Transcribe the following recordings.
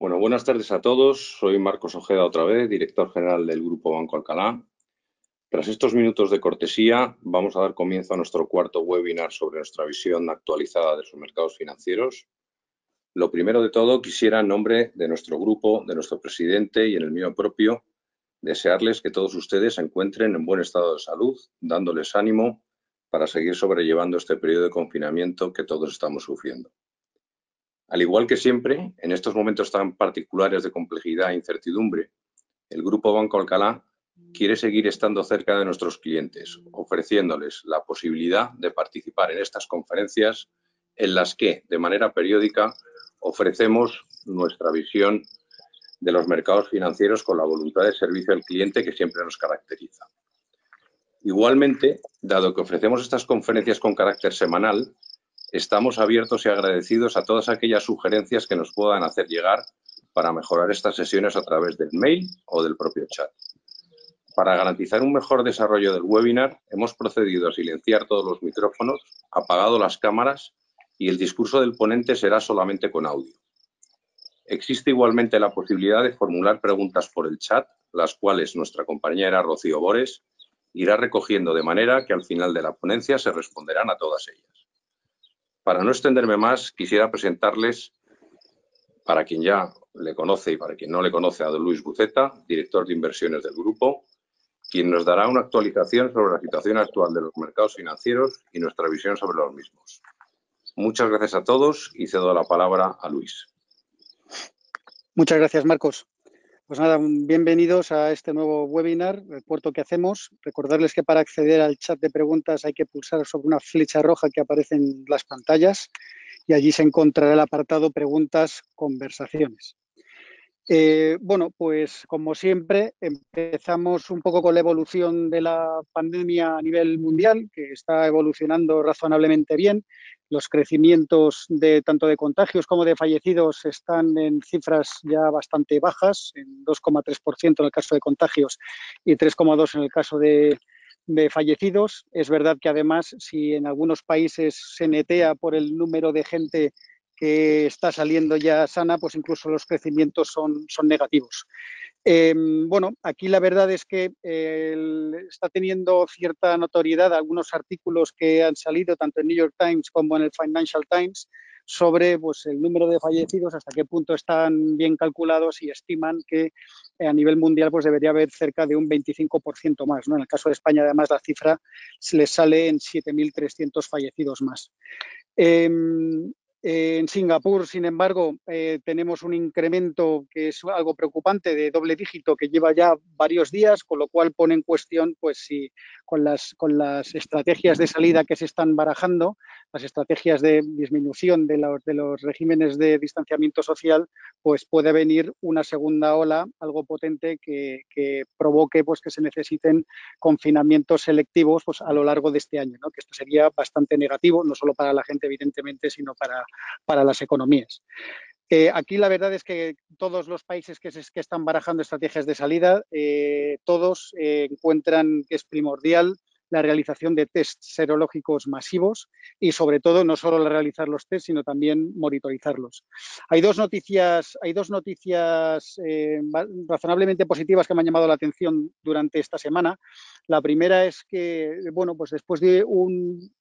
Bueno, buenas tardes a todos. Soy Marcos Ojeda otra vez, director general del Grupo Banco Alcalá. Tras estos minutos de cortesía, vamos a dar comienzo a nuestro cuarto webinar sobre nuestra visión actualizada de los mercados financieros. Lo primero de todo, quisiera, en nombre de nuestro grupo, de nuestro presidente y en el mío propio, desearles que todos ustedes se encuentren en buen estado de salud, dándoles ánimo para seguir sobrellevando este periodo de confinamiento que todos estamos sufriendo. Al igual que siempre, en estos momentos tan particulares de complejidad e incertidumbre, el Grupo Banco Alcalá quiere seguir estando cerca de nuestros clientes, ofreciéndoles la posibilidad de participar en estas conferencias en las que, de manera periódica, ofrecemos nuestra visión de los mercados financieros con la voluntad de servicio al cliente que siempre nos caracteriza. Igualmente, dado que ofrecemos estas conferencias con carácter semanal, estamos abiertos y agradecidos a todas aquellas sugerencias que nos puedan hacer llegar para mejorar estas sesiones a través del mail o del propio chat. Para garantizar un mejor desarrollo del webinar, hemos procedido a silenciar todos los micrófonos, apagado las cámaras y el discurso del ponente será solamente con audio. Existe igualmente la posibilidad de formular preguntas por el chat, las cuales nuestra compañera Rocío Bores irá recogiendo de manera que al final de la ponencia se responderán a todas ellas. Para no extenderme más, quisiera presentarles, para quien ya le conoce y para quien no le conoce, a don Luis Buceta, director de inversiones del grupo, quien nos dará una actualización sobre la situación actual de los mercados financieros y nuestra visión sobre los mismos. Muchas gracias a todos y cedo la palabra a Luis. Muchas gracias, Marcos. Pues nada, bienvenidos a este nuevo webinar, el cuarto que hacemos. Recordarles que para acceder al chat de preguntas hay que pulsar sobre una flecha roja que aparece en las pantallas y allí se encontrará el apartado Preguntas, Conversaciones. Bueno, pues como siempre, empezamos un poco con la evolución de la pandemia a nivel mundial, que está evolucionando razonablemente bien. Los crecimientos tanto de contagios como de fallecidos están en cifras ya bastante bajas, en 2,3% en el caso de contagios y 3,2% en el caso de fallecidos. Es verdad que además, si en algunos países se netea por el número de gente que está saliendo ya sana, pues incluso los crecimientos son negativos. Bueno, aquí la verdad es que está teniendo cierta notoriedad algunos artículos que han salido tanto en New York Times como en el Financial Times sobre pues, el número de fallecidos, hasta qué punto están bien calculados y estiman que a nivel mundial pues, debería haber cerca de un 25% más, ¿no? En el caso de España, además, la cifra se les sale en 7.300 fallecidos más. En Singapur, sin embargo, tenemos un incremento que es algo preocupante de doble dígito que lleva ya varios días, con lo cual pone en cuestión pues, si con las estrategias de salida que se están barajando, las estrategias de disminución de los regímenes de distanciamiento social, pues puede venir una segunda ola algo potente que provoque pues, que se necesiten confinamientos selectivos pues, a lo largo de este año, ¿no? Que esto sería bastante negativo, no solo para la gente, evidentemente, sino para las economías. Aquí la verdad es que todos los países que están barajando estrategias de salida, todos encuentran que es primordial la realización de test serológicos masivos y, sobre todo, no solo realizar los test, sino también monitorizarlos. Hay dos noticias razonablemente positivas que me han llamado la atención durante esta semana. La primera es que, bueno, pues después de un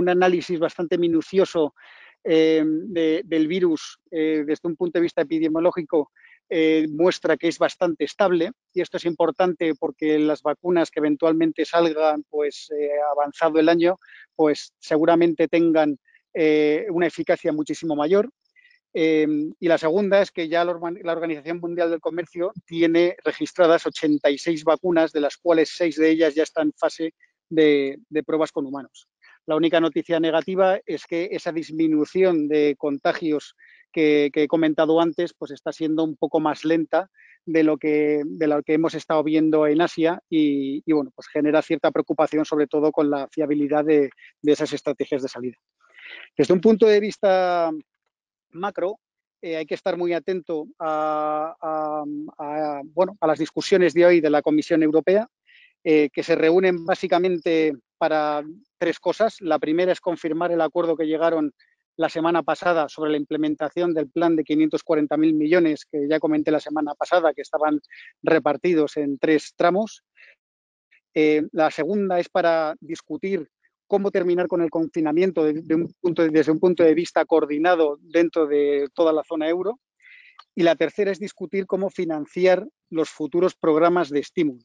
análisis bastante minucioso del virus desde un punto de vista epidemiológico, muestra que es bastante estable, y esto es importante porque las vacunas que eventualmente salgan pues avanzado el año, pues seguramente tengan una eficacia muchísimo mayor. Y la segunda es que ya la Organización Mundial del Comercio tiene registradas 86 vacunas, de las cuales 6 de ellas ya están en fase de pruebas con humanos. La única noticia negativa es que esa disminución de contagios que he comentado antes pues está siendo un poco más lenta de lo que hemos estado viendo en Asia y bueno, pues genera cierta preocupación, sobre todo con la fiabilidad de esas estrategias de salida. Desde un punto de vista macro, hay que estar muy atento a las discusiones de hoy de la Comisión Europea, que se reúnen básicamente para 3 cosas. La primera es confirmar el acuerdo que llegaron la semana pasada sobre la implementación del plan de 540.000 millones que ya comenté la semana pasada, que estaban repartidos en 3 tramos. La segunda es para discutir cómo terminar con el confinamiento desde un punto de vista coordinado dentro de toda la zona euro. Y la tercera es discutir cómo financiar los futuros programas de estímulo.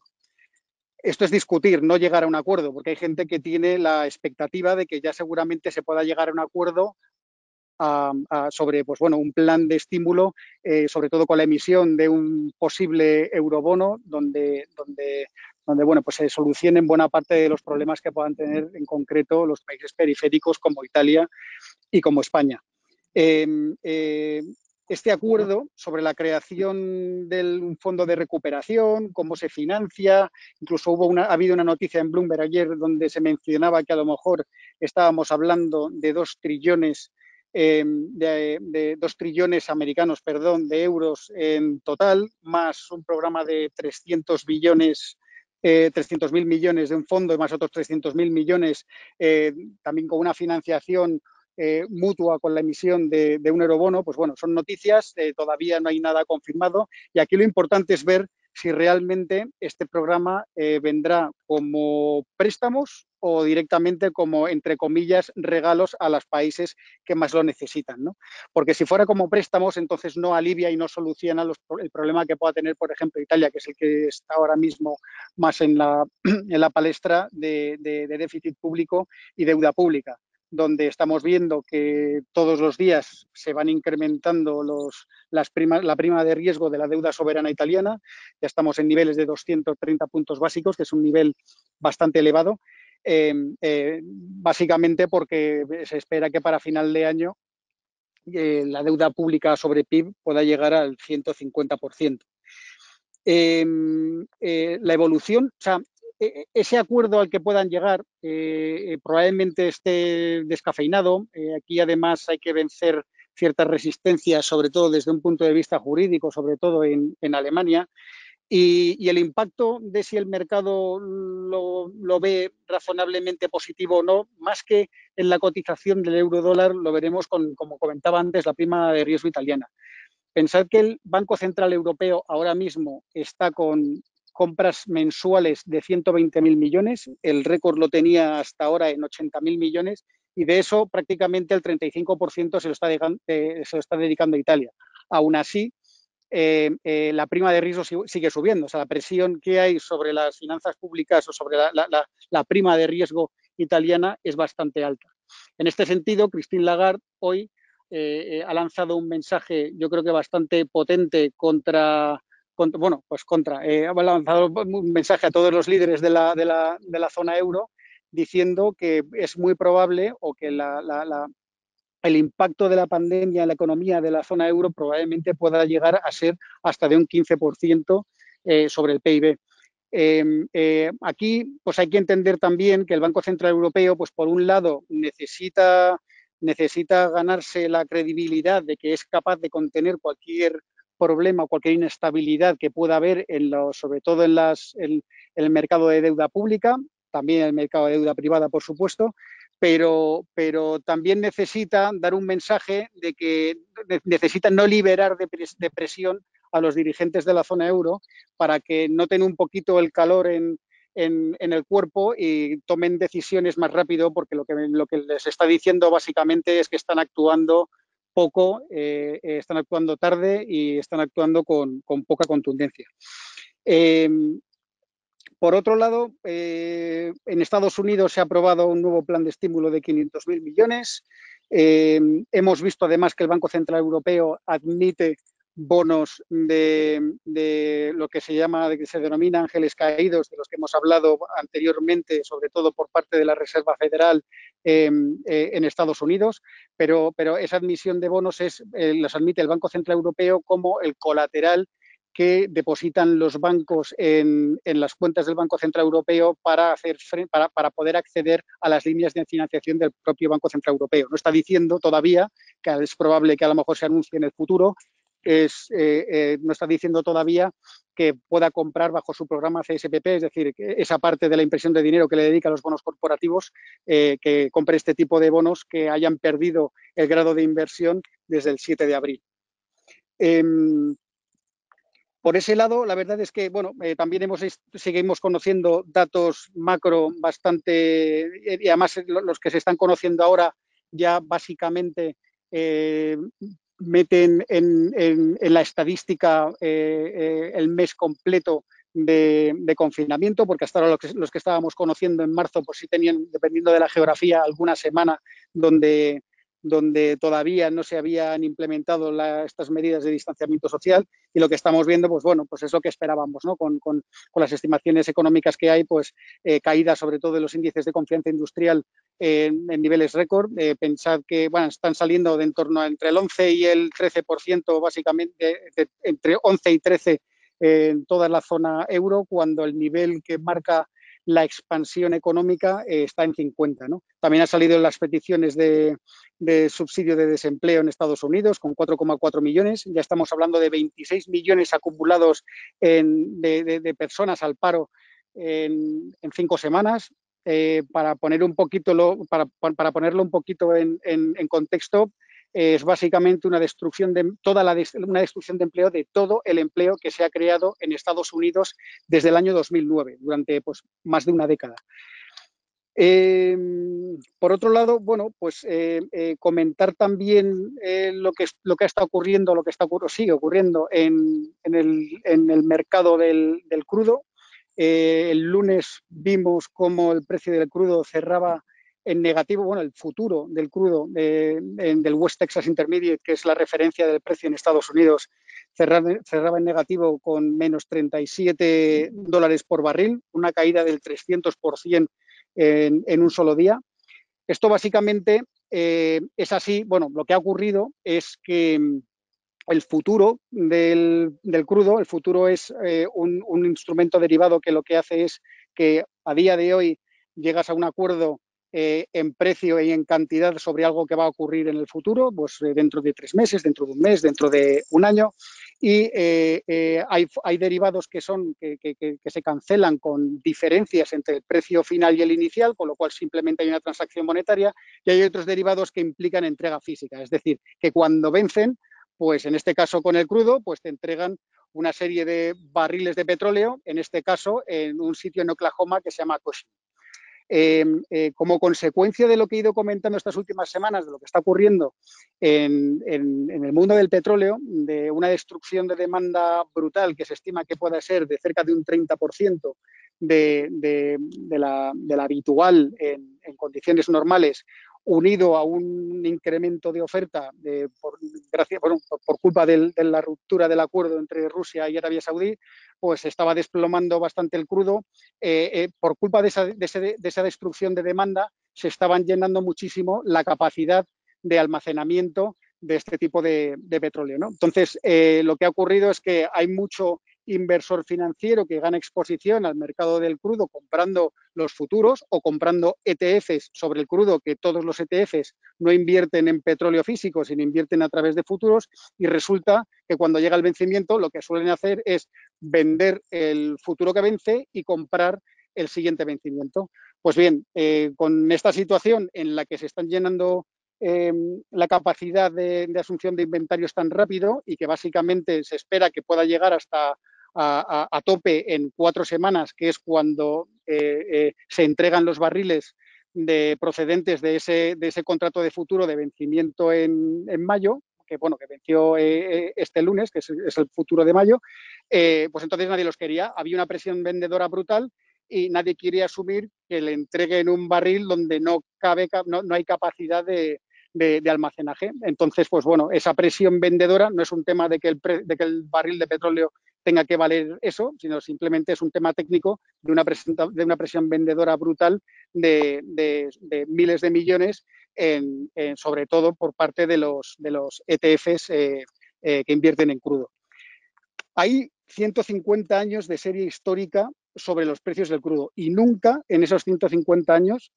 Esto es discutir, no llegar a un acuerdo, porque hay gente que tiene la expectativa de que ya seguramente se pueda llegar a un acuerdo sobre pues, bueno, un plan de estímulo, sobre todo con la emisión de un posible eurobono, donde bueno, pues se solucionen buena parte de los problemas que puedan tener en concreto los países periféricos como Italia y como España. Este acuerdo sobre la creación de un fondo de recuperación, cómo se financia, incluso ha habido una noticia en Bloomberg ayer donde se mencionaba que a lo mejor estábamos hablando de 2 trillones de 2 trillones americanos, perdón, de euros en total, más un programa de 300.000 millones de un fondo, más otros 300.000 millones, también con una financiación mutua con la emisión de un eurobono. Pues bueno, son noticias, todavía no hay nada confirmado y aquí lo importante es ver si realmente este programa vendrá como préstamos o directamente como, entre comillas, regalos a los países que más lo necesitan, ¿no? Porque si fuera como préstamos, entonces no alivia y no soluciona el problema que pueda tener, por ejemplo, Italia, que es el que está ahora mismo más en la palestra de déficit público y deuda pública, donde estamos viendo que todos los días se van incrementando la prima de riesgo de la deuda soberana italiana. Ya estamos en niveles de 230 puntos básicos, que es un nivel bastante elevado, básicamente porque se espera que para final de año la deuda pública sobre PIB pueda llegar al 150%. La evolución, o sea, ese acuerdo al que puedan llegar probablemente esté descafeinado. Aquí además hay que vencer ciertas resistencias, sobre todo desde un punto de vista jurídico, sobre todo en Alemania. Y el impacto de si el mercado lo ve razonablemente positivo o no, más que en la cotización del euro-dólar, lo veremos con, como comentaba antes, la prima de riesgo italiana. Pensad que el Banco Central Europeo ahora mismo está con compras mensuales de 120.000 millones, el récord lo tenía hasta ahora en 80.000 millones y de eso prácticamente el 35% se lo está dedicando a Italia. Aún así, la prima de riesgo sigue subiendo. O sea, la presión que hay sobre las finanzas públicas o sobre la prima de riesgo italiana es bastante alta. En este sentido, Christine Lagarde hoy ha lanzado un mensaje, yo creo que bastante potente ha lanzado un mensaje a todos los líderes de la zona euro diciendo que es muy probable o que el impacto de la pandemia en la economía de la zona euro probablemente pueda llegar a ser hasta de un 15% sobre el PIB. Aquí pues hay que entender también que el Banco Central Europeo, pues por un lado, necesita ganarse la credibilidad de que es capaz de contener cualquier problema, cualquier inestabilidad que pueda haber, sobre todo en el mercado de deuda pública, también en el mercado de deuda privada, por supuesto, pero también necesita dar un mensaje de que necesita no liberar de presión a los dirigentes de la zona euro para que noten un poquito el calor en el cuerpo y tomen decisiones más rápido, porque lo que les está diciendo básicamente es que están actuando poco, están actuando tarde y están actuando con poca contundencia. Por otro lado, en Estados Unidos se ha aprobado un nuevo plan de estímulo de 500.000 millones. Hemos visto además que el Banco Central Europeo admite bonos de lo que se denomina ángeles caídos, de los que hemos hablado anteriormente, sobre todo por parte de la Reserva Federal en Estados Unidos, pero esa admisión de bonos los admite el Banco Central Europeo como el colateral que depositan los bancos en las cuentas del Banco Central Europeo para poder acceder a las líneas de financiación del propio Banco Central Europeo. No está diciendo todavía, que es probable que a lo mejor se anuncie en el futuro, no está diciendo todavía que pueda comprar bajo su programa CSPP, es decir, que esa parte de la impresión de dinero que le dedica a los bonos corporativos, que compre este tipo de bonos que hayan perdido el grado de inversión desde el 7 de abril. Por ese lado, la verdad es que bueno, también seguimos conociendo datos macro bastante, y además los que se están conociendo ahora ya básicamente meten en la estadística el mes completo de confinamiento, porque hasta ahora los que estábamos conociendo en marzo, pues sí tenían, dependiendo de la geografía, alguna semana donde todavía no se habían implementado estas medidas de distanciamiento social, y lo que estamos viendo, pues bueno, pues es lo que esperábamos, ¿no? Con las estimaciones económicas que hay, pues caída sobre todo de los índices de confianza industrial en niveles récord. Pensad que bueno, están saliendo de en torno a entre el 11 y el 13%, básicamente, entre 11 y 13 en toda la zona euro, cuando el nivel que marca la expansión económica está en 50, ¿no? También han salido las peticiones de subsidio de desempleo en Estados Unidos con 4,4 millones. Ya estamos hablando de 26 millones acumulados de personas al paro en 5 semanas. Para ponerlo un poquito en contexto, es básicamente una destrucción de empleo, de todo el empleo que se ha creado en Estados Unidos desde el año 2009, durante pues, más de una década. Por otro lado, bueno, pues comentar también lo que ha estado ocurriendo, sigue ocurriendo en el mercado del crudo. El lunes vimos cómo el precio del crudo cerraba en negativo, bueno, el futuro del crudo del West Texas Intermediate, que es la referencia del precio en Estados Unidos, cerraba en negativo con menos $37 por barril, una caída del 300% en un solo día. Esto básicamente es así. Bueno, lo que ha ocurrido es que el futuro del crudo, el futuro es un instrumento derivado que lo que hace es que a día de hoy llegas a un acuerdo en precio y en cantidad sobre algo que va a ocurrir en el futuro, pues dentro de 3 meses, dentro de un mes, dentro de un año, y hay derivados que se cancelan con diferencias entre el precio final y el inicial, con lo cual simplemente hay una transacción monetaria, y hay otros derivados que implican entrega física, es decir, que cuando vencen, pues en este caso con el crudo, pues te entregan una serie de barriles de petróleo, en este caso en un sitio en Oklahoma que se llama Cushing. Como consecuencia de lo que he ido comentando estas últimas semanas, de lo que está ocurriendo en el mundo del petróleo, de una destrucción de demanda brutal que se estima que pueda ser de cerca de un 30% de la habitual en condiciones normales, unido a un incremento de oferta por culpa de la ruptura del acuerdo entre Rusia y Arabia Saudí, pues estaba desplomando bastante el crudo. Por culpa de esa destrucción de demanda, se estaban llenando muchísimo la capacidad de almacenamiento de este tipo de petróleo, ¿no? Entonces, lo que ha ocurrido es que hay mucho inversor financiero que gana exposición al mercado del crudo comprando los futuros o comprando ETFs sobre el crudo, que todos los ETFs no invierten en petróleo físico, sino invierten a través de futuros, y resulta que cuando llega el vencimiento lo que suelen hacer es vender el futuro que vence y comprar el siguiente vencimiento. Pues bien, con esta situación en la que se están llenando la capacidad de asunción de inventarios tan rápido, y que básicamente se espera que pueda llegar hasta a tope en 4 semanas, que es cuando se entregan los barriles procedentes de ese contrato de futuro de vencimiento en mayo, que venció este lunes, que es el futuro de mayo, pues entonces nadie los quería. Había una presión vendedora brutal y nadie quiere asumir que le entreguen un barril donde no hay capacidad de almacenaje. Entonces, pues bueno, esa presión vendedora no es un tema de que el barril de petróleo tenga que valer eso, sino simplemente es un tema técnico de una presión vendedora brutal de miles de millones, sobre todo por parte de los ETFs que invierten en crudo. Hay 150 años de serie histórica sobre los precios del crudo y nunca en esos 150 años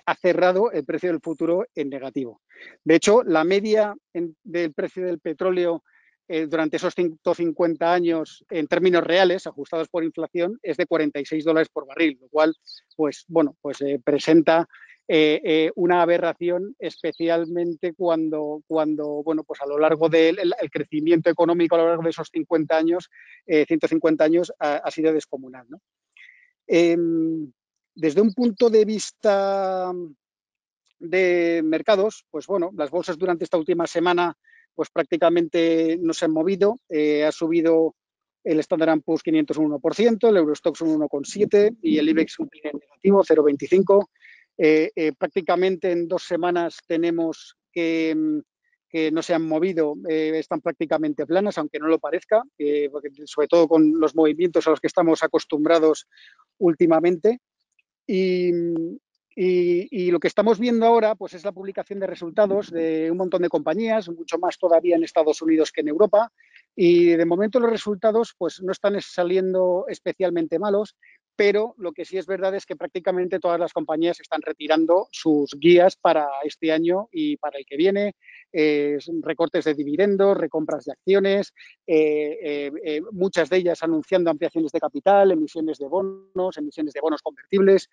ha cerrado el precio del futuro en negativo. De hecho, la media del precio del petróleo durante esos 150 años en términos reales, ajustados por inflación, es de $46 por barril, lo cual, pues, bueno, pues presenta una aberración, especialmente cuando bueno, pues a lo largo del el crecimiento económico a lo largo de esos 50 años, 150 años, ha sido descomunal, ¿no? Desde un punto de vista de mercados, pues bueno, las bolsas durante esta última semana pues prácticamente no se han movido. Ha subido el Standard & Poor's 500 un 1%, el Eurostoxx un 1,7% y el IBEX un negativo, 0,25%. Prácticamente en 2 semanas tenemos que no se han movido, están prácticamente planas, aunque no lo parezca, porque sobre todo con los movimientos a los que estamos acostumbrados últimamente. Y lo que estamos viendo ahora pues es la publicación de resultados de un montón de compañías, mucho más todavía en Estados Unidos que en Europa. Y de momento los resultados pues no están saliendo especialmente malos, pero lo que sí es verdad es que prácticamente todas las compañías están retirando sus guías para este año y para el que viene. Recortes de dividendos, recompras de acciones, muchas de ellas anunciando ampliaciones de capital, emisiones de bonos convertibles.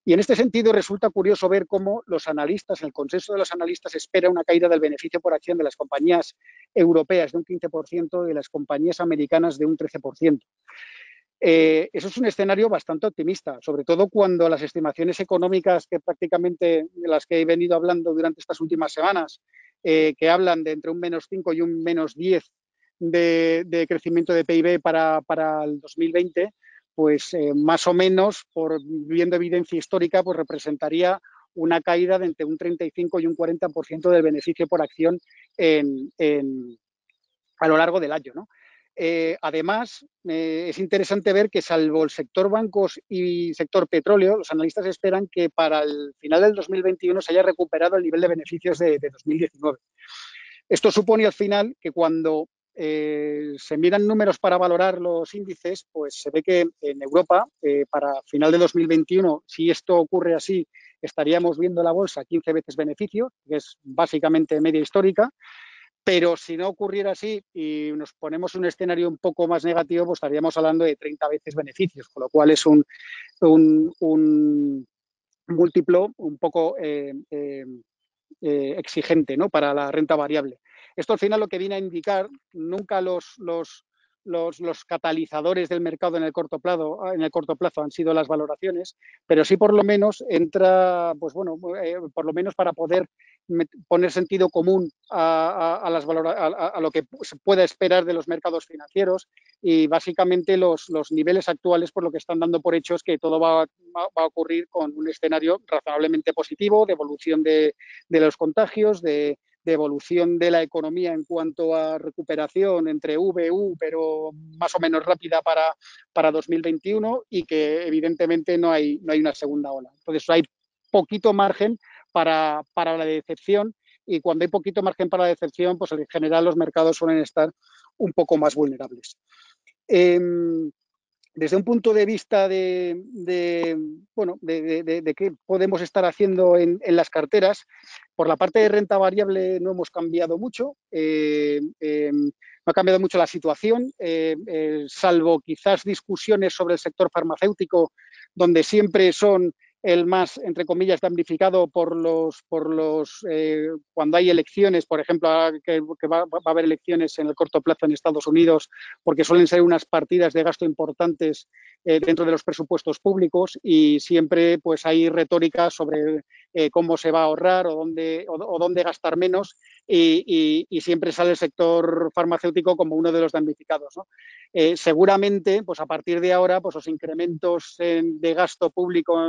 Y en este sentido resulta curioso ver cómo los analistas, el consenso de los analistas espera una caída del beneficio por acción de las compañías europeas de un 15% y de las compañías americanas de un 13%. Eso es un escenario bastante optimista, sobre todo cuando las estimaciones económicas que prácticamente de las que he venido hablando durante estas últimas semanas, que hablan de entre un -5 y un -10 de crecimiento de PIB para el 2020, pues más o menos, viendo evidencia histórica, pues representaría una caída de entre un 35 y un 40% del beneficio por acción a lo largo del año, ¿no? Además, es interesante ver que salvo el sector bancos y sector petróleo, los analistas esperan que para el final del 2021 se haya recuperado el nivel de beneficios de 2019. Esto supone al final que cuando se miran números para valorar los índices, pues se ve que en Europa, para final de 2021, si esto ocurre así, estaríamos viendo la bolsa 15 veces beneficio, que es básicamente media histórica. Pero si no ocurriera así y nos ponemos un escenario un poco más negativo, pues estaríamos hablando de 30 veces beneficios, con lo cual es un múltiplo un poco exigente, ¿no?, para la renta variable. Esto al final lo que viene a indicar, nunca los catalizadores del mercado en el corto plazo han sido las valoraciones, pero sí por lo menos entra, pues bueno, por lo menos para poder poner sentido común a lo que se pueda esperar de los mercados financieros, y básicamente los niveles actuales por lo que están dando por hecho es que todo va a ocurrir con un escenario razonablemente positivo de evolución de los contagios, de evolución de la economía en cuanto a recuperación entre V-U, pero más o menos rápida para 2021, y que evidentemente no hay una segunda ola. Entonces hay poquito margen para la decepción, y cuando hay poquito margen para la decepción, pues en general los mercados suelen estar un poco más vulnerables. Desde un punto de vista de qué podemos estar haciendo en las carteras, por la parte de renta variable no hemos cambiado mucho, no ha cambiado mucho la situación, salvo quizás discusiones sobre el sector farmacéutico, donde siempre son el más, entre comillas, damnificado cuando hay elecciones, por ejemplo, que va a haber elecciones en el corto plazo en Estados Unidos, porque suelen ser unas partidas de gasto importantes dentro de los presupuestos públicos, y siempre pues hay retórica sobre cómo se va a ahorrar o dónde gastar menos, y siempre sale el sector farmacéutico como uno de los damnificados, ¿no? Seguramente, pues a partir de ahora, pues los incrementos de gasto público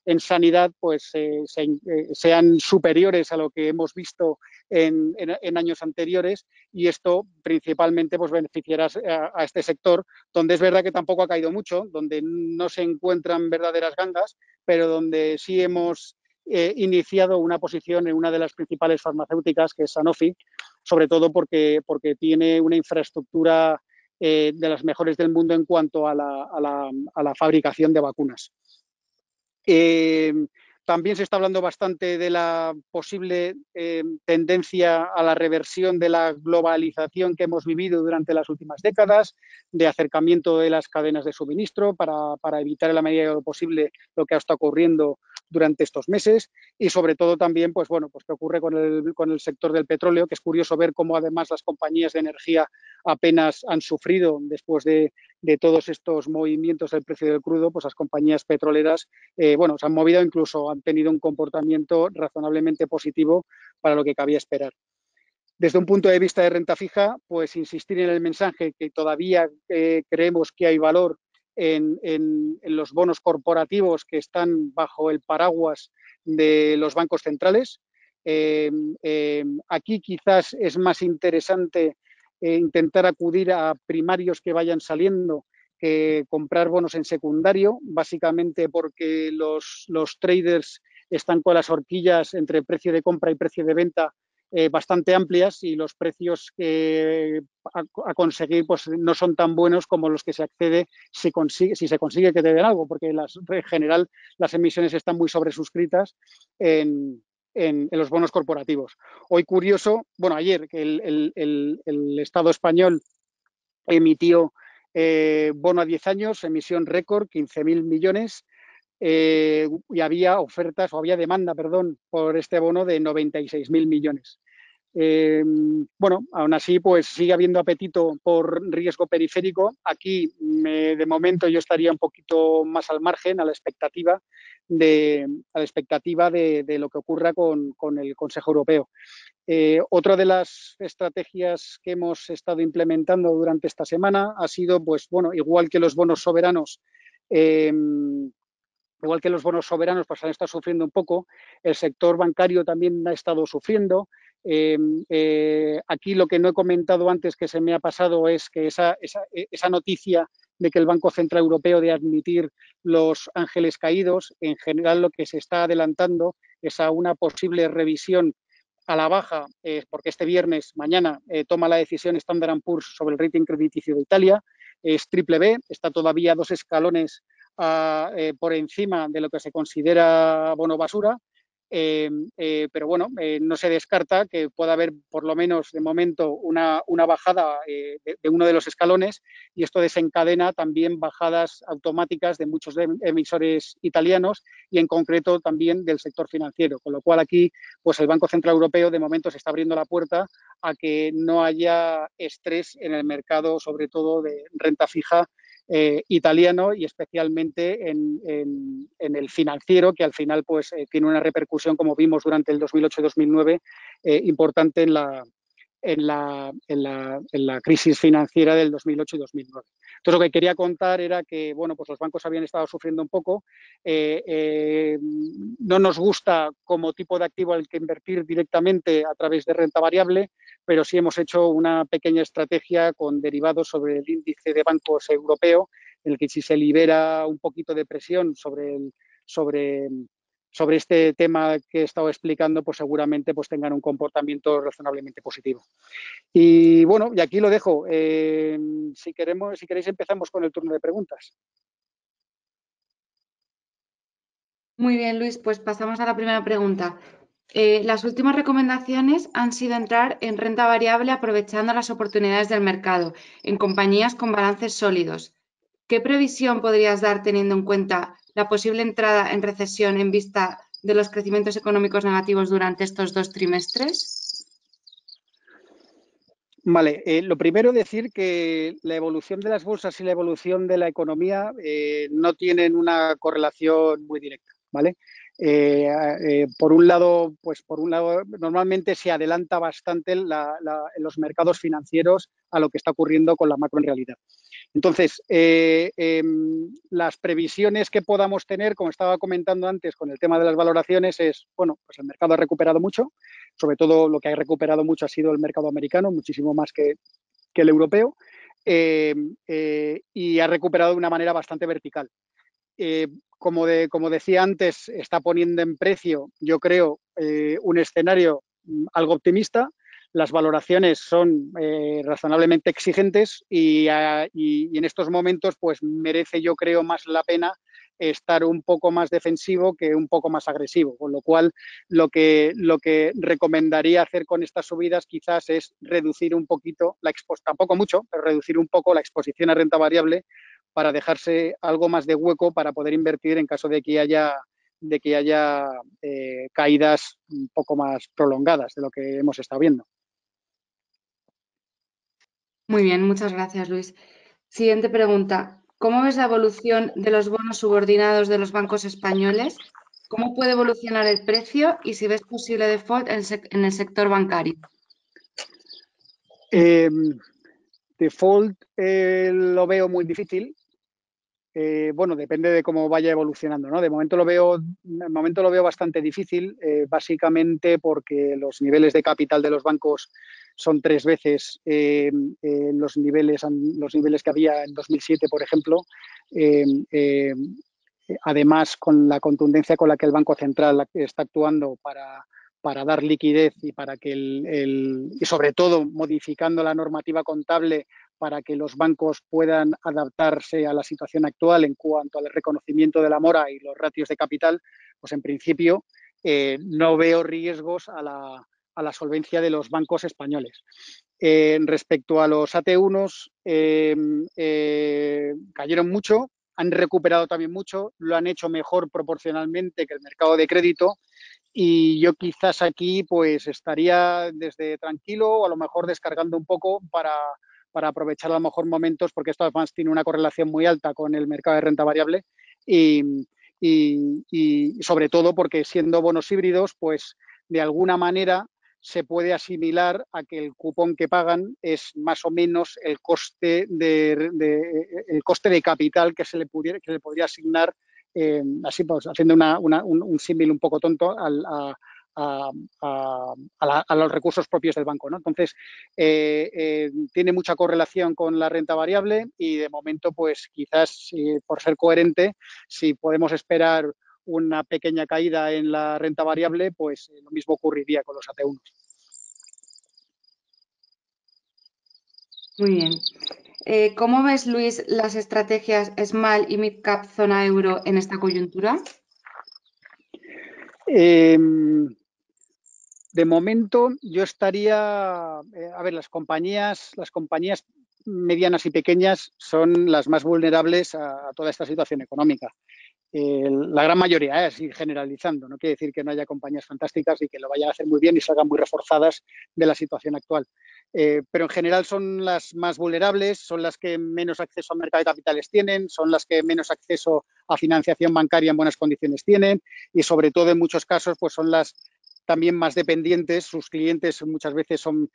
en sanidad pues sean superiores a lo que hemos visto en años anteriores, y esto principalmente pues beneficiará a este sector, donde es verdad que tampoco ha caído mucho, donde no se encuentran verdaderas gangas, pero donde sí hemos iniciado una posición en una de las principales farmacéuticas, que es Sanofi, sobre todo porque tiene una infraestructura de las mejores del mundo en cuanto a la fabricación de vacunas. También se está hablando bastante de la posible tendencia a la reversión de la globalización que hemos vivido durante las últimas décadas, de acercamiento de las cadenas de suministro para evitar en la medida de lo posible lo que ha estado ocurriendo durante estos meses y sobre todo también pues bueno pues qué ocurre con el sector del petróleo, que es curioso ver cómo además las compañías de energía apenas han sufrido después de todos estos movimientos del precio del crudo. Pues las compañías petroleras bueno, se han movido, incluso han tenido un comportamiento razonablemente positivo para lo que cabía esperar. Desde un punto de vista de renta fija, pues insistir en el mensaje que todavía creemos que hay valor en los bonos corporativos que están bajo el paraguas de los bancos centrales. Aquí quizás es más interesante intentar acudir a primarios que vayan saliendo que comprar bonos en secundario, básicamente porque los traders están con las horquillas entre precio de compra y precio de venta bastante amplias y los precios a conseguir pues no son tan buenos como los que se accede si se consigue que te den algo, porque en general las emisiones están muy sobresuscritas en los bonos corporativos. Hoy curioso, bueno, ayer que el Estado español emitió bono a 10 años, emisión récord, 15.000 millones, y había ofertas, o había demanda, perdón, por este bono de 96.000 millones. Bueno, aún así, pues sigue habiendo apetito por riesgo periférico. Aquí, de momento, yo estaría un poquito más al margen, a la expectativa de lo que ocurra con el Consejo Europeo. Otra de las estrategias que hemos estado implementando durante esta semana ha sido, pues bueno, igual que los bonos soberanos, pues han estado sufriendo un poco, el sector bancario también ha estado sufriendo. Aquí lo que no he comentado antes que se me ha pasado es que esa noticia de que el Banco Central Europeo de admitir los ángeles caídos, en general lo que se está adelantando es a una posible revisión a la baja, porque este viernes, mañana, toma la decisión Standard & Poor's sobre el rating crediticio de Italia. Es triple B, está todavía 2 escalones por encima de lo que se considera bono basura. Pero bueno, no se descarta que pueda haber por lo menos de momento una bajada de uno de los escalones, y esto desencadena también bajadas automáticas de muchos emisores italianos y en concreto también del sector financiero, con lo cual aquí pues el Banco Central Europeo de momento se está abriendo la puerta a que no haya estrés en el mercado, sobre todo de renta fija italiano, y especialmente en el financiero, que al final pues tiene una repercusión, como vimos durante el 2008 y 2009, importante en la crisis financiera del 2008 y 2009. Entonces, lo que quería contar era que, bueno, pues los bancos habían estado sufriendo un poco. No nos gusta como tipo de activo al que invertir directamente a través de renta variable, pero sí hemos hecho una pequeña estrategia con derivados sobre el índice de bancos europeo, en el que si se libera un poquito de presión sobre este tema que he estado explicando, pues seguramente pues tengan un comportamiento razonablemente positivo. Y bueno, y aquí lo dejo. Si queréis empezamos con el turno de preguntas. Muy bien, Luis, pues pasamos a la primera pregunta. Las últimas recomendaciones han sido entrar en renta variable aprovechando las oportunidades del mercado, en compañías con balances sólidos. ¿Qué previsión podrías dar teniendo en cuenta la posible entrada en recesión en vista de los crecimientos económicos negativos durante estos 2 trimestres? Vale, lo primero decir que la evolución de las bolsas y la evolución de la economía no tienen una correlación muy directa, ¿vale? Por un lado, normalmente se adelanta bastante en los mercados financieros a lo que está ocurriendo con la macro en realidad. Entonces, las previsiones que podamos tener, como estaba comentando antes con el tema de las valoraciones, es, bueno, pues el mercado ha recuperado mucho, sobre todo lo que ha recuperado mucho ha sido el mercado americano, muchísimo más que el europeo, y ha recuperado de una manera bastante vertical. Como decía antes, está poniendo en precio, yo creo, un escenario algo optimista. las valoraciones son razonablemente exigentes y en estos momentos pues merece, yo creo, más la pena estar un poco más defensivo que un poco más agresivo, con lo cual lo que recomendaría hacer con estas subidas quizás es reducir un poquito la exposición, tampoco mucho, pero reducir un poco la exposición a renta variable para dejarse algo más de hueco para poder invertir en caso de que haya caídas un poco más prolongadas de lo que hemos estado viendo. Muy bien, muchas gracias, Luis. Siguiente pregunta. ¿Cómo ves la evolución de los bonos subordinados de los bancos españoles? ¿Cómo puede evolucionar el precio y si ves posible default en el sector bancario? Default lo veo muy difícil. Bueno, depende de cómo vaya evolucionando, ¿no? De momento lo veo bastante difícil, básicamente porque los niveles de capital de los bancos son 3 veces los niveles que había en 2007, por ejemplo. Además, con la contundencia con la que el Banco Central está actuando para dar liquidez y para que y sobre todo modificando la normativa contable para que los bancos puedan adaptarse a la situación actual en cuanto al reconocimiento de la mora y los ratios de capital, pues en principio no veo riesgos a la solvencia de los bancos españoles. Respecto a los AT1, cayeron mucho, han recuperado también mucho, lo han hecho mejor proporcionalmente que el mercado de crédito y yo quizás aquí pues estaría desde tranquilo o a lo mejor descargando un poco para aprovechar a lo mejor momentos, porque esto además tiene una correlación muy alta con el mercado de renta variable y sobre todo porque siendo bonos híbridos, pues de alguna manera se puede asimilar a que el cupón que pagan es más o menos el coste de capital que se le podría asignar, así pues, haciendo un símil un poco tonto a los recursos propios del banco, ¿no? Entonces, tiene mucha correlación con la renta variable y de momento, pues quizás por ser coherente, si podemos esperar una pequeña caída en la renta variable, pues lo mismo ocurriría con los AT1. Muy bien. ¿Cómo ves, Luis, las estrategias Small y Mid Cap zona euro en esta coyuntura? De momento yo estaría, a ver, las compañías medianas y pequeñas son las más vulnerables a toda esta situación económica. La gran mayoría, así generalizando, no quiere decir que no haya compañías fantásticas y que lo vayan a hacer muy bien y salgan muy reforzadas de la situación actual. Pero en general son las más vulnerables, son las que menos acceso al mercado de capitales tienen, son las que menos acceso a financiación bancaria en buenas condiciones tienen y sobre todo en muchos casos pues son las también más dependientes, sus clientes muchas veces son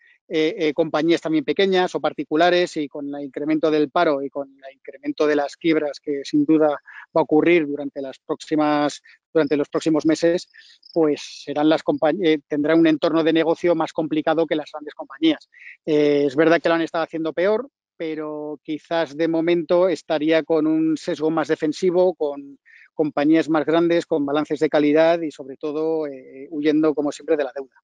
compañías también pequeñas o particulares y con el incremento del paro y con el incremento de las quiebras que sin duda va a ocurrir durante los próximos meses, pues tendrán un entorno de negocio más complicado que las grandes compañías. Es verdad que lo han estado haciendo peor, pero quizás de momento estaría con un sesgo más defensivo, con compañías más grandes, con balances de calidad y sobre todo huyendo como siempre de la deuda.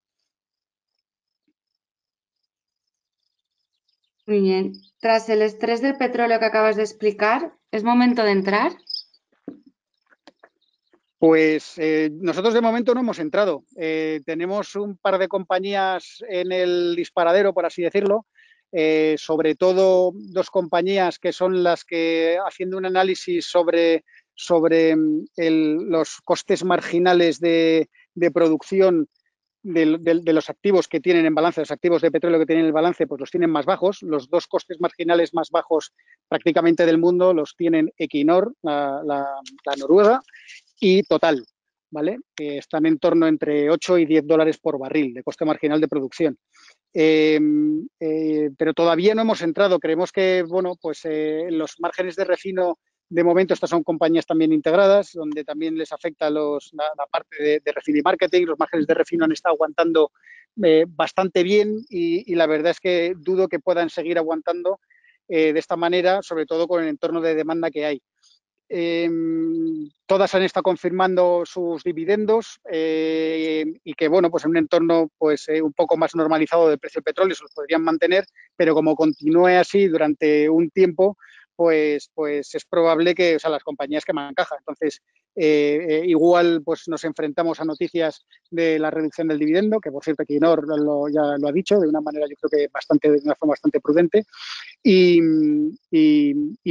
Muy bien. Tras el estrés del petróleo que acabas de explicar, ¿es momento de entrar? Pues nosotros de momento no hemos entrado. Tenemos un par de compañías en el disparadero, por así decirlo. Sobre todo 2 compañías que son las que, haciendo un análisis sobre los costes marginales de producción de los activos que tienen en balance, los activos de petróleo que tienen en el balance, pues los tienen más bajos. Los 2 costes marginales más bajos prácticamente del mundo los tienen Equinor, la noruega, y Total, ¿vale? Que están en torno entre 8 y 10 dólares por barril de coste marginal de producción. Pero todavía no hemos entrado. Creemos que, bueno, pues los márgenes de refino, de momento, estas son compañías también integradas, donde también les afecta la parte de refino y marketing. Los márgenes de refino han estado aguantando bastante bien y la verdad es que dudo que puedan seguir aguantando de esta manera, sobre todo con el entorno de demanda que hay. todas han estado confirmando sus dividendos y que, bueno, pues en un entorno pues un poco más normalizado del precio del petróleo se los podrían mantener, pero como continúe así durante un tiempo, pues es probable que, o sea, las compañías queman caja. Entonces, igual pues nos enfrentamos a noticias de la reducción del dividendo, que por cierto Equinor ya lo ha dicho de una manera yo creo que de una forma bastante prudente. Y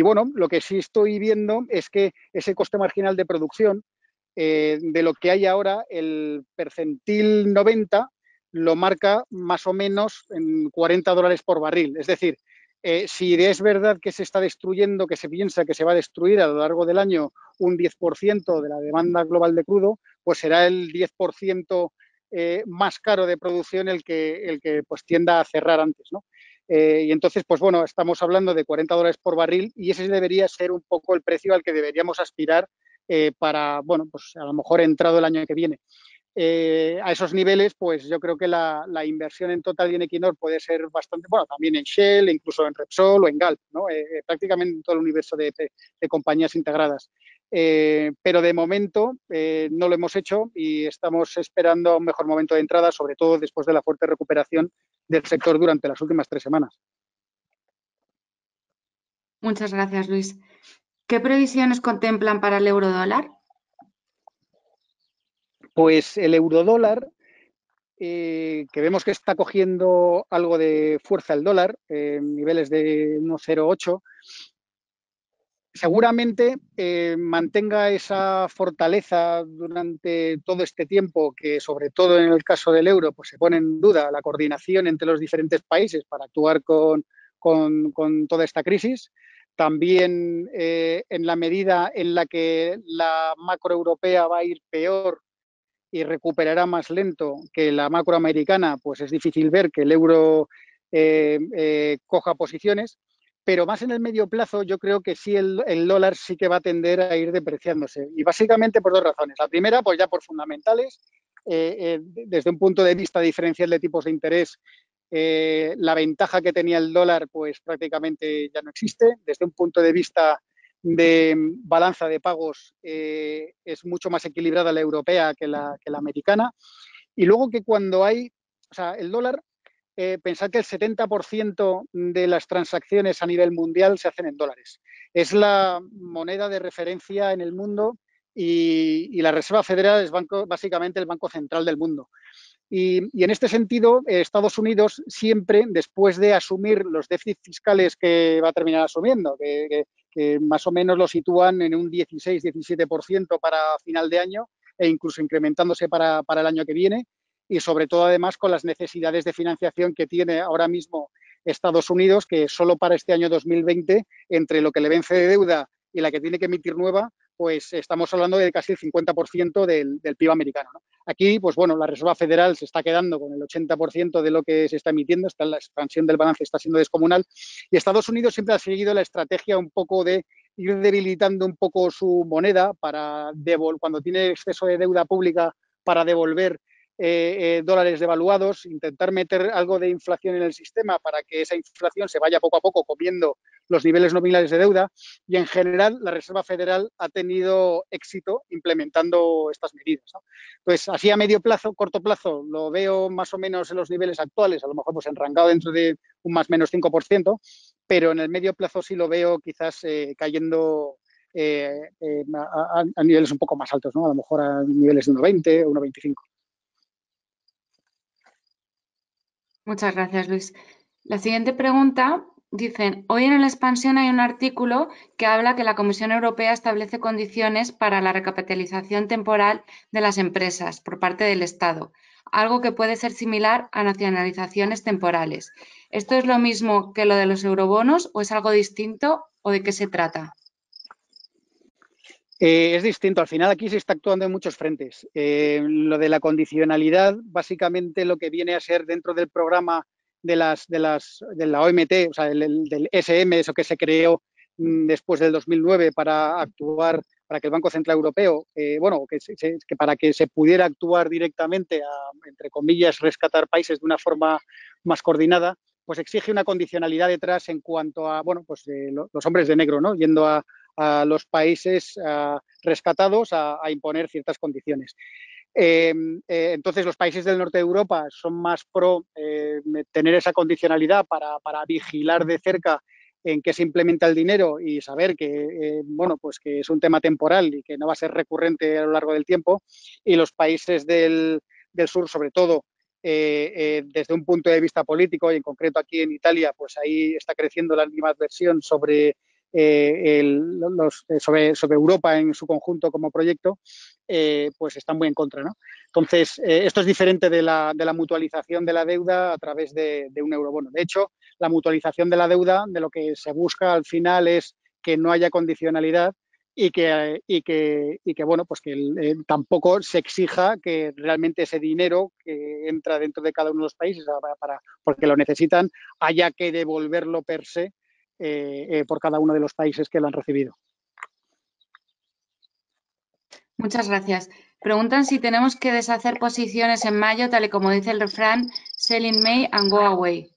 bueno, lo que sí estoy viendo es que ese coste marginal de producción de lo que hay ahora, el percentil 90 lo marca más o menos en $40 por barril. Es decir, si es verdad que se está destruyendo, que se piensa que se va a destruir a lo largo del año un 10% de la demanda global de crudo, pues será el 10% más caro de producción el que pues tienda a cerrar antes, ¿no? Y entonces, pues bueno, estamos hablando de $40 por barril y ese debería ser un poco el precio al que deberíamos aspirar para, bueno, pues a lo mejor entrado el año que viene. A esos niveles, pues yo creo que la inversión en Total y en Equinor puede ser bastante, bueno, también en Shell, incluso en Repsol o en Galp, ¿no? Prácticamente en todo el universo de compañías integradas. Pero de momento no lo hemos hecho y estamos esperando un mejor momento de entrada, sobre todo después de la fuerte recuperación del sector durante las últimas 3 semanas. Muchas gracias, Luis. ¿Qué previsiones contemplan para el eurodólar? Pues el eurodólar, que vemos que está cogiendo algo de fuerza el dólar, niveles de 1,08, seguramente mantenga esa fortaleza durante todo este tiempo, que sobre todo en el caso del euro pues se pone en duda la coordinación entre los diferentes países para actuar con toda esta crisis. También en la medida en la que la macro europea va a ir peor y recuperará más lento que la macroamericana, pues es difícil ver que el euro coja posiciones. Pero más en el medio plazo yo creo que sí el dólar sí que va a tender a ir depreciándose. Y básicamente por 2 razones. La primera, pues ya por fundamentales. Desde un punto de vista diferencial de tipos de interés, la ventaja que tenía el dólar pues prácticamente ya no existe. Desde un punto de vista de balanza de pagos es mucho más equilibrada la europea que la americana. Y luego que cuando hay, o sea, el dólar, pensad que el 70% de las transacciones a nivel mundial se hacen en dólares. Es la moneda de referencia en el mundo y la Reserva Federal es básicamente el banco central del mundo. Y en este sentido, Estados Unidos siempre, después de asumir los déficits fiscales que va a terminar asumiendo, que más o menos lo sitúan en un 16-17% para final de año e incluso incrementándose para el año que viene, y sobre todo además con las necesidades de financiación que tiene ahora mismo Estados Unidos, que solo para este año 2020, entre lo que le vence de deuda y la que tiene que emitir nueva, pues estamos hablando de casi el 50% del PIB americano, ¿no? Aquí, pues bueno, la Reserva Federal se está quedando con el 80% de lo que se está emitiendo, la expansión del balance está siendo descomunal, y Estados Unidos siempre ha seguido la estrategia un poco de ir debilitando un poco su moneda para cuando tiene exceso de deuda pública para devolver dólares devaluados, intentar meter algo de inflación en el sistema para que esa inflación se vaya poco a poco comiendo los niveles nominales de deuda, y en general la Reserva Federal ha tenido éxito implementando estas medidas, ¿no? Pues así a medio plazo, corto plazo, lo veo más o menos en los niveles actuales, a lo mejor pues enrangado dentro de un más menos 5%, pero en el medio plazo sí lo veo quizás cayendo a niveles un poco más altos, ¿no? A lo mejor a niveles de 1,20 o 1,25. Muchas gracias, Luis. La siguiente pregunta, dicen, hoy en La Expansión hay un artículo que habla que la Comisión Europea establece condiciones para la recapitalización temporal de las empresas por parte del Estado, algo que puede ser similar a nacionalizaciones temporales. ¿Esto es lo mismo que lo de los eurobonos o es algo distinto o de qué se trata? Es distinto. Al final aquí se está actuando en muchos frentes. Lo de la condicionalidad, básicamente lo que viene a ser dentro del programa de la OMT, o sea, del SM, eso que se creó después del 2009 para actuar, para que el Banco Central Europeo, que para que se pudiera actuar directamente entre comillas, rescatar países de una forma más coordinada, pues exige una condicionalidad detrás en cuanto a, bueno, pues los hombres de negro, ¿no? Yendo a los países rescatados a imponer ciertas condiciones. Entonces, los países del norte de Europa son más pro tener esa condicionalidad para vigilar de cerca en qué se implementa el dinero y saber que, bueno, pues que es un tema temporal y que no va a ser recurrente a lo largo del tiempo. Y los países del sur, sobre todo, desde un punto de vista político, y en concreto aquí en Italia, pues ahí está creciendo la animadversión sobre sobre Europa en su conjunto como proyecto, pues están muy en contra, ¿no? Entonces, esto es diferente de la mutualización de la deuda a través de un eurobono. De hecho, la mutualización de la deuda, de lo que se busca al final es que no haya condicionalidad y que bueno, pues que tampoco se exija que realmente ese dinero que entra dentro de cada uno de los países porque lo necesitan, haya que devolverlo per se por cada uno de los países que lo han recibido. Muchas gracias. Preguntan si tenemos que deshacer posiciones en mayo, tal y como dice el refrán, sell in May and go away.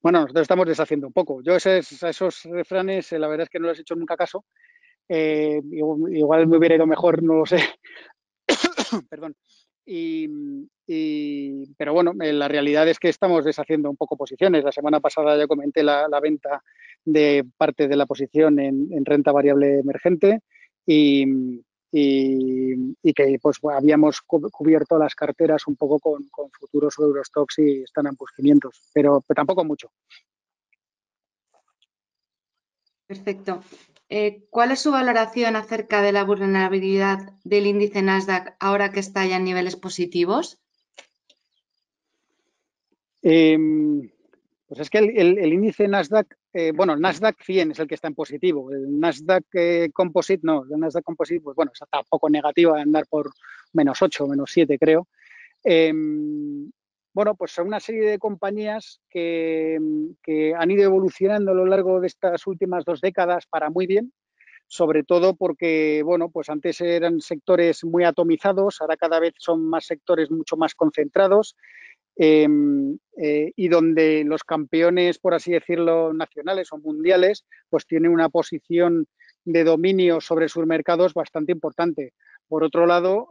Bueno, nosotros estamos deshaciendo un poco. Yo esos refranes, la verdad es que no les he hecho nunca caso. Igual me hubiera ido mejor, no lo sé. Perdón. Pero bueno, la realidad es que estamos deshaciendo un poco posiciones. La semana pasada ya comenté la venta de parte de la posición en renta variable emergente y que pues habíamos cubierto las carteras un poco con futuros Eurostoxx y Standard & Poor's 500, pero tampoco mucho. Perfecto. ¿Cuál es su valoración acerca de la vulnerabilidad del índice Nasdaq ahora que está ya en niveles positivos? Pues es que el índice Nasdaq, bueno, el Nasdaq 100 es el que está en positivo. El Nasdaq Composite no. El Nasdaq Composite, pues bueno, está tampoco negativo, a andar por -8, -7, creo. Bueno, pues son una serie de compañías que han ido evolucionando a lo largo de estas últimas 2 décadas para muy bien, sobre todo porque, bueno, pues antes eran sectores muy atomizados, ahora cada vez son más sectores mucho más concentrados y donde los campeones, por así decirlo, nacionales o mundiales, pues tienen una posición de dominio sobre sus mercados bastante importante. Por otro lado,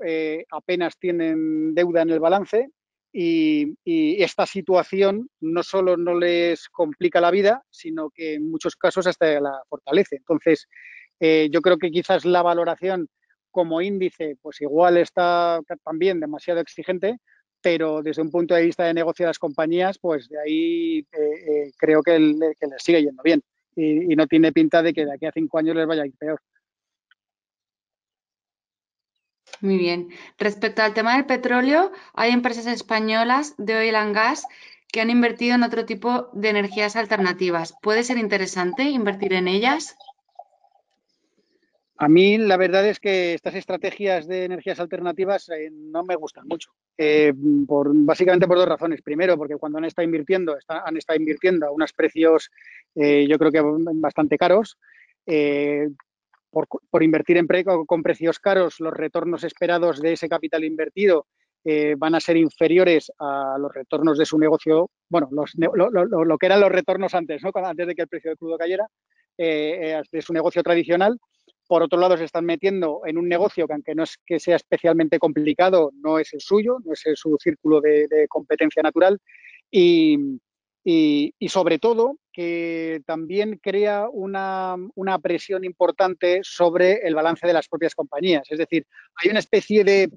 apenas tienen deuda en el balance y esta situación no solo no les complica la vida, sino que en muchos casos hasta la fortalece. Entonces, yo creo que quizás la valoración como índice, pues igual está también demasiado exigente, pero desde un punto de vista de negocio de las compañías, pues de ahí creo que les sigue yendo bien y no tiene pinta de que de aquí a 5 años les vaya a ir peor. Muy bien. Respecto al tema del petróleo, hay empresas españolas de oil and gas que han invertido en otro tipo de energías alternativas. ¿Puede ser interesante invertir en ellas? A mí la verdad es que estas estrategias de energías alternativas no me gustan mucho, básicamente por 2 razones. Primero, porque cuando han estado invirtiendo a unos precios yo creo que bastante caros. Por invertir con precios caros, los retornos esperados de ese capital invertido van a ser inferiores a los retornos de su negocio, bueno, lo que eran los retornos antes, ¿no? Antes de que el precio del crudo cayera, de su negocio tradicional. Por otro lado, se están metiendo en un negocio que, aunque no es que sea especialmente complicado, no es el suyo, no es su círculo de competencia natural. Y sobre todo que también crea una presión importante sobre el balance de las propias compañías. Es decir, hay una especie de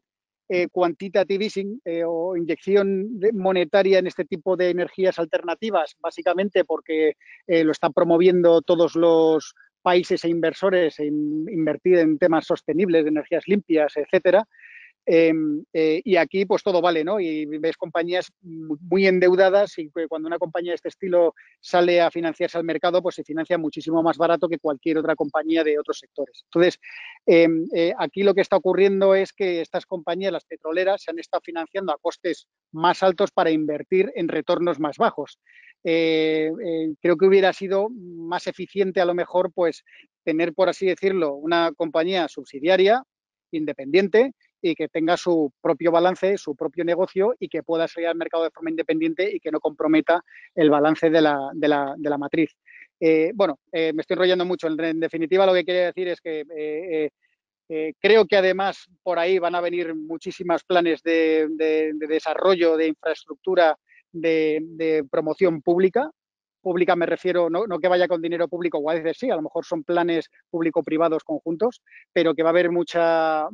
quantitative easing o inyección monetaria en este tipo de energías alternativas, básicamente porque lo están promoviendo todos los países e inversores invertir en temas sostenibles, de energías limpias, etcétera. Y aquí pues todo vale, ¿no? Y ves compañías muy endeudadas y cuando una compañía de este estilo sale a financiarse al mercado, pues se financia muchísimo más barato que cualquier otra compañía de otros sectores. Entonces, aquí lo que está ocurriendo es que estas compañías, las petroleras, se han estado financiando a costes más altos para invertir en retornos más bajos. Creo que hubiera sido más eficiente a lo mejor pues tener, por así decirlo, una compañía subsidiaria, independiente, y que tenga su propio balance, su propio negocio y que pueda salir al mercado de forma independiente y que no comprometa el balance de la matriz. Bueno, me estoy enrollando mucho. En definitiva, lo que quería decir es que creo que además por ahí van a venir muchísimos planes de desarrollo de infraestructura de promoción pública. Pública me refiero, no que vaya con dinero público, o a veces sí, a lo mejor son planes público-privados conjuntos, pero que va a haber mucha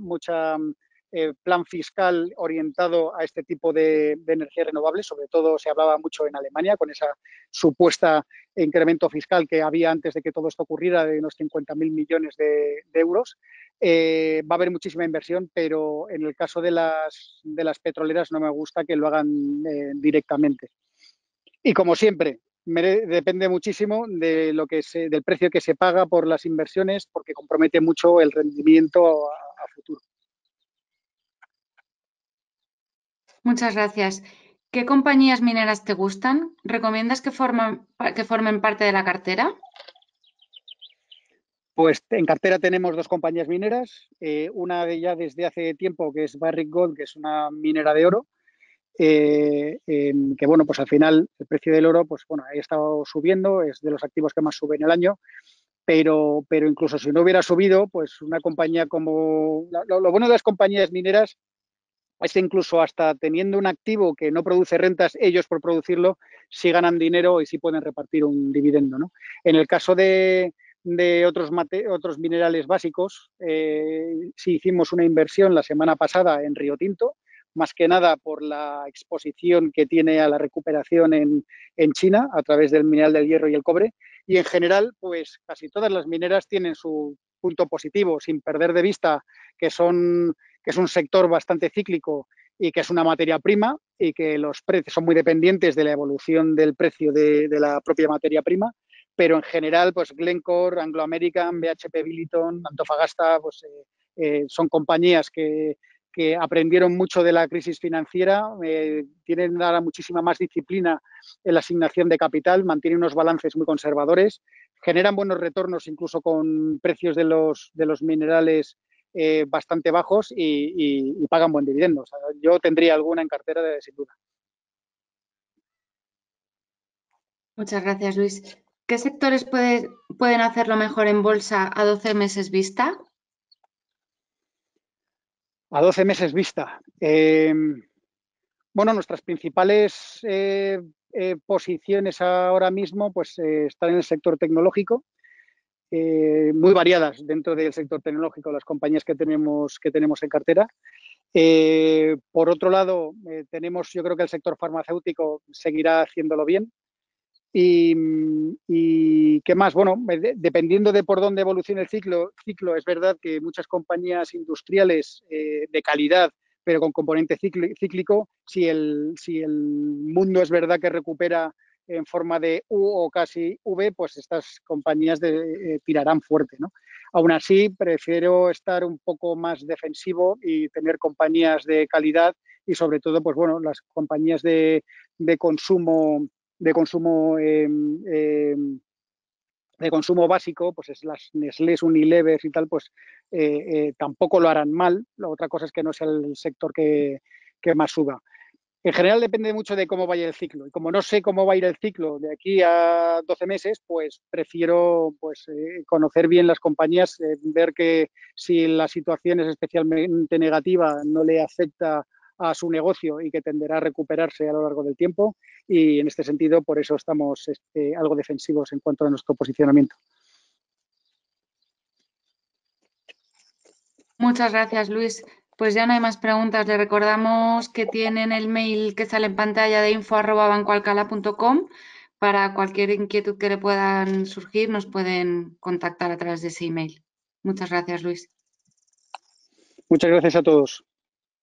plan fiscal orientado a este tipo de energías renovables. Sobre todo se hablaba mucho en Alemania con esa supuesta incremento fiscal que había antes de que todo esto ocurriera de unos 50.000 millones de euros. Va a haber muchísima inversión, pero en el caso de las petroleras no me gusta que lo hagan directamente. Y como siempre, depende muchísimo de del precio que se paga por las inversiones, porque compromete mucho el rendimiento a futuro. Muchas gracias. ¿Qué compañías mineras te gustan? ¿Recomiendas que formen parte de la cartera? Pues en cartera tenemos 2 compañías mineras, una de ellas desde hace tiempo, que es Barrick Gold, que es una minera de oro, que bueno, pues al final el precio del oro, pues bueno, ha estado subiendo, es de los activos que más suben el año, pero incluso si no hubiera subido, pues una compañía como... Lo bueno de las compañías mineras es que incluso hasta teniendo un activo que no produce rentas, ellos por producirlo sí ganan dinero y sí pueden repartir un dividendo, ¿no? En el caso de otros minerales básicos, sí hicimos una inversión la semana pasada en Río Tinto, más que nada por la exposición que tiene a la recuperación en China a través del mineral del hierro y el cobre. Y en general, pues casi todas las mineras tienen su punto positivo, sin perder de vista que es un sector bastante cíclico y que es una materia prima y que los precios son muy dependientes de la evolución del precio de la propia materia prima, pero en general, pues Glencore, Anglo American, BHP Billiton, Antofagasta, pues son compañías que aprendieron mucho de la crisis financiera, tienen ahora muchísima más disciplina en la asignación de capital, mantienen unos balances muy conservadores, generan buenos retornos incluso con precios de los minerales bastante bajos y pagan buen dividendo. O sea, yo tendría alguna en cartera sin duda. Muchas gracias, Luis. ¿Qué sectores pueden hacerlo mejor en bolsa a 12 meses vista? A 12 meses vista. Bueno, nuestras principales posiciones ahora mismo pues, están en el sector tecnológico, muy variadas dentro del sector tecnológico, las compañías que tenemos en cartera. Por otro lado, yo creo que el sector farmacéutico seguirá haciéndolo bien. Y ¿qué más? Bueno, dependiendo de por dónde evolucione el ciclo, es verdad que muchas compañías industriales de calidad, pero con componente cíclico, si el mundo es verdad que recupera en forma de U o casi V, pues estas compañías tirarán fuerte, ¿no? Aún así, prefiero estar un poco más defensivo y tener compañías de calidad y sobre todo, pues bueno, las compañías de consumo básico, pues es las Nestlé, Unilever y tal, pues tampoco lo harán mal. La otra cosa es que no sea el sector que más suba. En general depende mucho de cómo vaya el ciclo. Y como no sé cómo va a ir el ciclo de aquí a 12 meses, pues prefiero pues, conocer bien las compañías, ver que si la situación es especialmente negativa no le afecta a su negocio y que tenderá a recuperarse a lo largo del tiempo. Y en este sentido, por eso estamos algo defensivos en cuanto a nuestro posicionamiento. Muchas gracias, Luis. Pues ya no hay más preguntas. Le recordamos que tienen el mail que sale en pantalla de info@bancoalcala.com. Para cualquier inquietud que le puedan surgir, nos pueden contactar a través de ese email. Muchas gracias, Luis. Muchas gracias a todos.